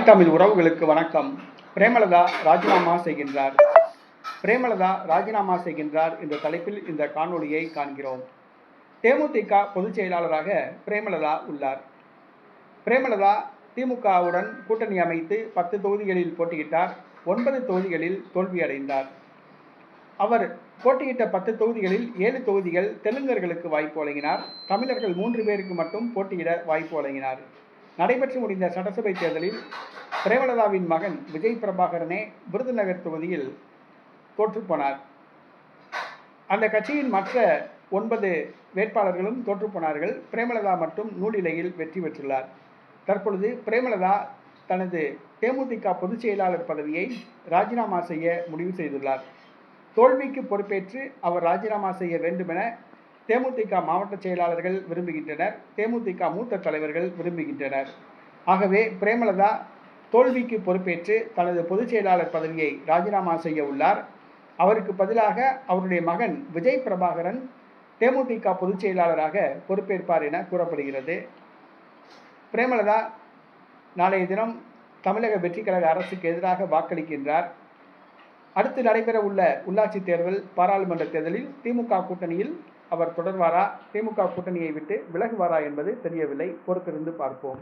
தமிழ் உறவுகளுக்கு வணக்கம். பிரேமலதா ராஜினாமா செய்கின்றார். பிரேமலதா ராஜினாமா செய்கின்றார் என்ற தலைப்பில் இந்த காணொளியை காண்கிறோம். தேமுதிக பொதுச் செயலாளராக பிரேமலதா உள்ளார். பிரேமலதா திமுகவுடன் கூட்டணி அமைத்து 10 தொகுதிகளில் போட்டியிட்டார். 9 தொகுதிகளில் தோல்வியடைந்தார். அவர் போட்டியிட்ட 10 தொகுதிகளில் 7 தொகுதிகள் தெலுங்கர்களுக்கு வாய்ப்பு வழங்கினார். தமிழர்கள் 3 பேருக்கு மட்டும் போட்டியிட வாய்ப்பு வழங்கினார். நடைபெற்று முடிந்த சட்டசபை தேர்தலில் பிரேமலதாவின் மகன் விஜய் பிரபாகரனே விருதுநகர் தொகுதியில் தோற்றுப்போனார். அந்த கட்சியின் மற்ற 9 வேட்பாளர்களும் தோற்றுப்போனார்கள். பிரேமலதா மட்டும் நூலிலையில் வெற்றி பெற்றுள்ளார். தற்பொழுது பிரேமலதா தனது தேமுதிக பொதுச் செயலாளர் பதவியை ராஜினாமா செய்ய முடிவு செய்துள்ளார். தோல்விக்கு பொறுப்பேற்று அவர் ராஜினாமா செய்ய வேண்டுமென தேமுதிக மாவட்ட செயலாளர்கள் விரும்புகின்றனர். தேமுதிக மூத்த தலைவர்கள் விரும்புகின்றனர். ஆகவே பிரேமலதா தோல்விக்கு பொறுப்பேற்று தனது பொதுச் செயலாளர் பதவியை ராஜினாமா செய்ய உள்ளார். அவருக்கு பதிலாக அவருடைய மகன் விஜய் பிரபாகரன் தேமுதிக பொதுச் செயலாளராக பொறுப்பேற்பார் என கூறப்படுகிறது. பிரேமலதா நாளைய தினம் தமிழக வெற்றிக் கழக அரசுக்கு எதிராக வாக்களிக்கின்றார். அடுத்து நடைபெற உள்ள உள்ளாட்சி தேர்தல், பாராளுமன்ற தேர்தலில் திமுக கூட்டணியில் அவர் தொடர்வாரா, திமுக கூட்டணியை விட்டு விலகுவாரா என்பது தெரியவில்லை. பொறுத்திருந்து பார்ப்போம்.